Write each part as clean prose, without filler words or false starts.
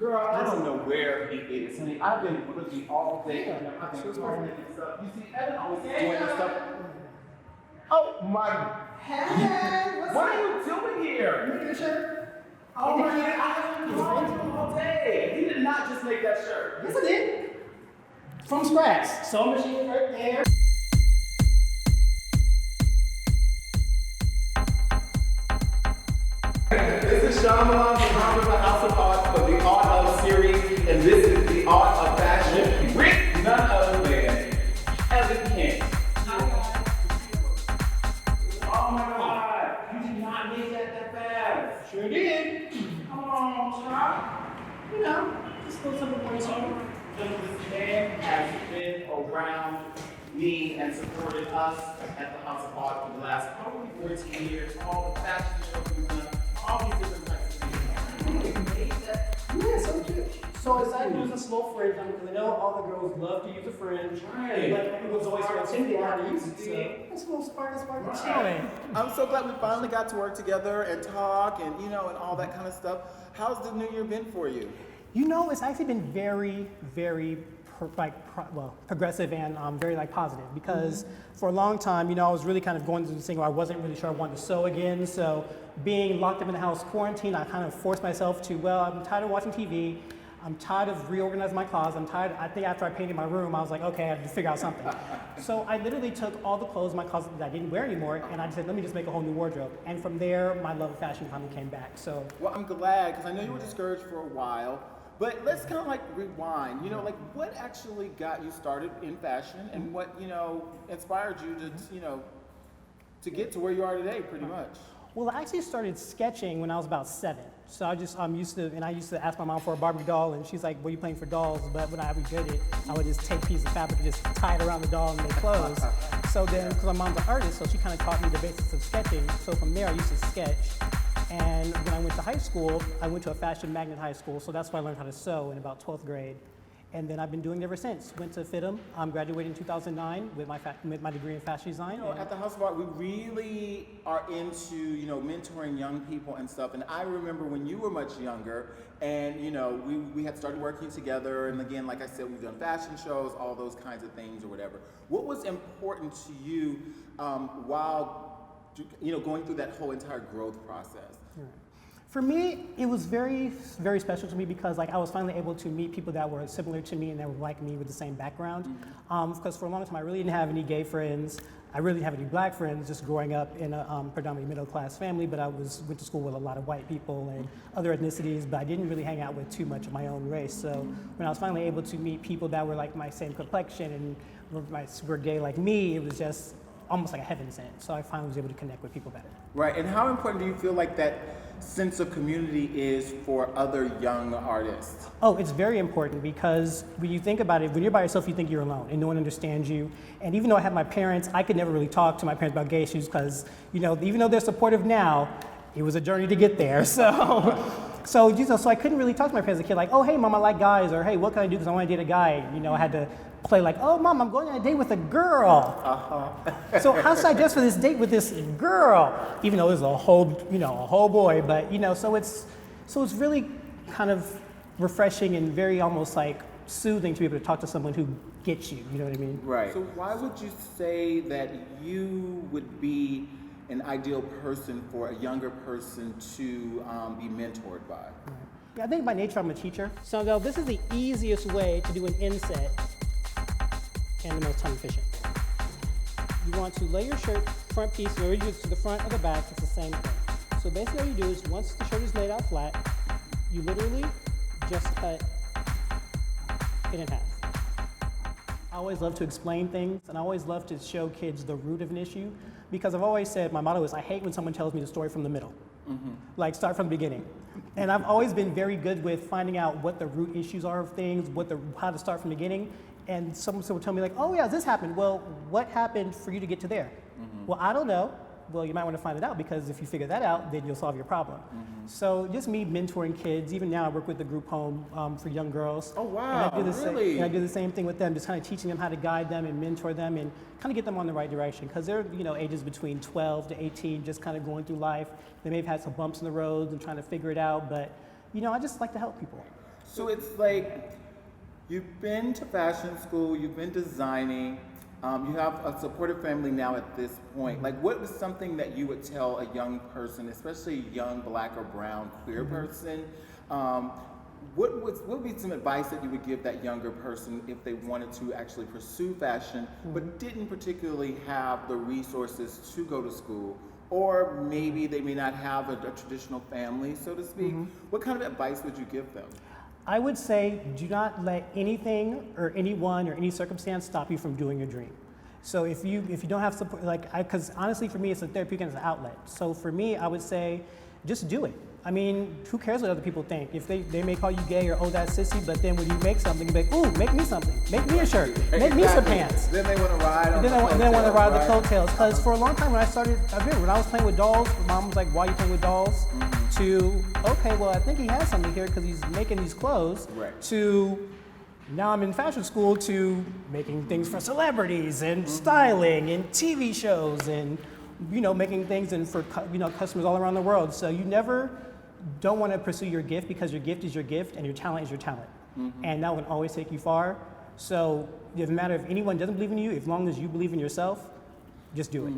Girl, I don't know where he is. Honey, I've been looking all day. I've been calling and stuff. You see, Evan always doing this stuff. Oh my. Hey, What are you doing here? Making a shirt? Oh my God, I have been calling him all day. He did not just make that shirt. Yes, I did. From scratch. Sewing machine right there. This is Shyamalan, the founder of the House of Art for the Art of Series, and this is the Art of Fashion with none other than Evan Kent. Oh my God, you did not make that fast. Sure did. Come on, Chuck. You know, just a little something for you. This man has been around me and supported us at the House of Art for the last probably 14 years. All the fashion shows we've done, all these different types of things. Yeah, so cute. So instead of using slow fringe, because I know all the girls love to use a fringe. Right. But people's always intimidated how to use it. So that's a little sparkle, chilling. I'm so glad we finally got to work together and talk and and all that kind of stuff. How's the new year been for you? You know, it's actually been very, very progressive and very positive because for a long time, I was really kind of going through this thing where I wasn't really sure I wanted to sew again. So being locked up in the house, quarantine, I kind of forced myself to, I'm tired of watching TV. I'm tired of reorganizing my closet. I'm tired. I think after I painted my room, I was like, okay, I have to figure out something. So I literally took all the clothes in my closet that I didn't wear anymore, and I said, let me just make a whole new wardrobe. And from there, my love of fashion finally came back. So. Well, I'm glad because I know you were discouraged for a while. But let's kind of rewind, what actually got you started in fashion and what, inspired you to get to where you are today pretty much? Well, I actually started sketching when I was about 7. So I just used to ask my mom for a Barbie doll, and she's like, "What are you playing for dolls?" But when I ever did it, I would just take a piece of fabric and just tie it around the doll and make clothes. So then, because my mom's an artist, so she kind of taught me the basics of sketching. So from there, I used to sketch. And when I went to high school, I went to a fashion magnet high school, so that's where I learned how to sew in about 12th grade. And then I've been doing it ever since. Went to FITM, graduated in 2009 with my degree in fashion design. At the House of Art, we really are into, mentoring young people and stuff. And I remember when you were much younger and, we had started working together. And again, like I said, we've done fashion shows, all those kinds of things or whatever. What was important to you while, going through that whole entire growth process? For me, it was very, very special to me because I was finally able to meet people that were similar to me and that were like me with the same background. Because for a long time, I really didn't have any gay friends. I really didn't have any black friends just growing up in a predominantly middle-class family, but I went to school with a lot of white people and other ethnicities, but I didn't really hang out with too much of my own race. So when I was finally able to meet people that were like my same complexion and were gay like me, it was just almost like a heaven sent. So I finally was able to connect with people better. Right, and how important do you feel like that sense of community is for other young artists? Oh, it's very important because when you think about it, when you're by yourself, you think you're alone and no one understands you. And even though I have my parents, I could never really talk to my parents about gay issues because, even though they're supportive now, it was a journey to get there. So I couldn't really talk to my parents as a kid, like, oh, hey, mom, I like guys, or hey, what can I do because I want to date a guy? I had to play like, oh, mom, I'm going on a date with a girl. So how should I dress for this date with this girl? Even though it was a whole boy, but so it's really kind of refreshing and very almost like soothing to be able to talk to someone who gets you. You know what I mean? Right. So why would you say that you would be an ideal person for a younger person to be mentored by? Yeah, I think by nature I'm a teacher. So though this is the easiest way to do an inset and the most time efficient. You want to lay your shirt front piece, whether you do it to the front or the back, it's the same thing. So basically all you do is once the shirt is laid out flat, you literally just cut it in half. I always love to explain things and I always love to show kids the root of an issue because I've always said, my motto is I hate when someone tells me the story from the middle. Like start from the beginning. And I've always been very good with finding out what the root issues are of things, how to start from the beginning. And someone would tell me like, oh yeah, this happened. Well, what happened for you to get to there? Well, I don't know. Well, you might want to find it out because if you figure that out, then you'll solve your problem. So just me mentoring kids. Even now I work with the group home for young girls. Oh wow, and really? I do the same thing with them, just kind of teaching them how to guide them and mentor them and kind of get them on the right direction. Because they're ages between 12 to 18, just kind of going through life. They may have had some bumps in the road and trying to figure it out, but I just like to help people. So it's like, you've been to fashion school, you've been designing, you have a supportive family now at this point. Like, what was something that you would tell a young person, especially a young Black or brown queer person? What would be some advice that you would give that younger person if they wanted to actually pursue fashion, but didn't particularly have the resources to go to school? Or maybe they may not have a traditional family, so to speak. What kind of advice would you give them? I would say do not let anything or anyone or any circumstance stop you from doing your dream. So if you don't have support, because honestly for me it's a therapeutic and it's an outlet. So for me, I would say just do it. I mean, who cares what other people think? If they may call you gay or, oh, that's sissy, but then when you make something, you're like, ooh, make me something. Make me a shirt. Make me some pants. Then they want to ride on then they want to ride the coattails. Because for a long time when I started, when I was playing with dolls, my mom was like, why are you playing with dolls? To, okay, well, I think he has something here because he's making these clothes. Right. To, now I'm in fashion school, to making things for celebrities and styling and TV shows and, making things and for, customers all around the world. So you never don't want to pursue your gift because your gift is your gift and your talent is your talent. And that will always take you far. So it doesn't matter if anyone doesn't believe in you, as long as you believe in yourself, just do it.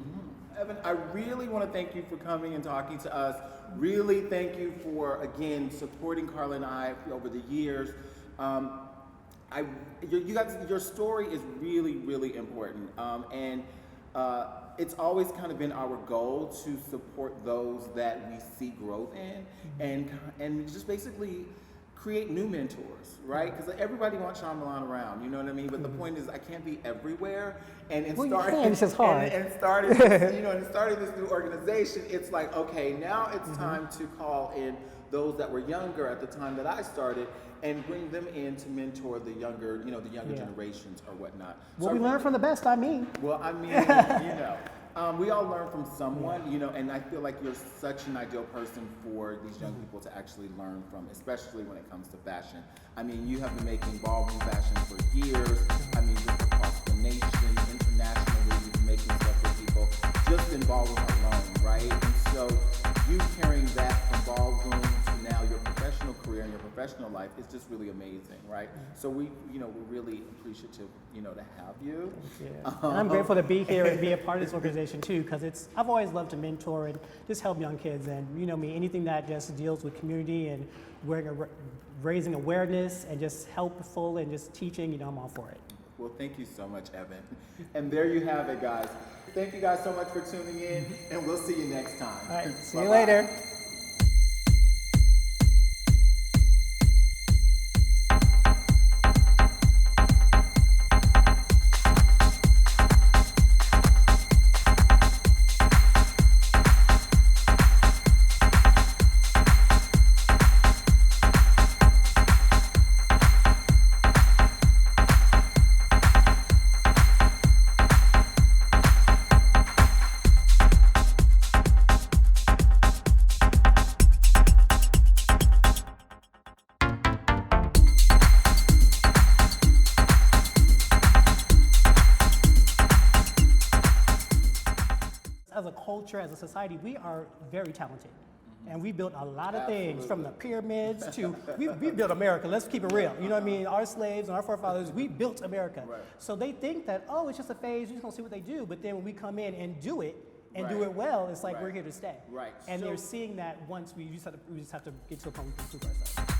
Evan, I really want to thank you for coming and talking to us. Really thank you for, again, supporting Carla and I over the years. Your story is really, really important. It's always kind of been our goal to support those that we see growth in and just basically create new mentors, right? Because everybody wants Sean Milan around, you know what I mean? But the point is I can't be everywhere. It's just hard. And starting this new organization, it's like, okay, now it's time to call in those that were younger at the time that I started and bring them in to mentor the younger, generations or whatnot. Well, we learn from the best, I mean. Well, I mean, we all learn from someone, and I feel like you're such an ideal person for these young people to actually learn from, especially when it comes to fashion. I mean, you have been making ballroom fashion for years. I mean, just across the nation, internationally, you've been making stuff for people just in ballroom alone, right? And so you carrying that from ballroom to now your professional career and your professional life is just really amazing, right? So we're really appreciative, to have you. And I'm grateful to be here and be a part of this organization too, because I've always loved to mentor and just help young kids, and anything that just deals with community and raising awareness and just helpful and just teaching, I'm all for it. Well, thank you so much, Evan. And there you have it, guys. Thank you guys so much for tuning in, and we'll see you next time. All right, see you later. As a culture, as a society, we are very talented. And we built a lot of things, from the pyramids to, we built America, let's keep it real. You know what I mean? Our slaves and our forefathers, we built America. Right. So they think that, oh, it's just a phase, we're just gonna see what they do. But then when we come in and do it, do it well, it's like we're here to stay. Right. And So, they're seeing that once we just have to get to a point where we can prove ourselves.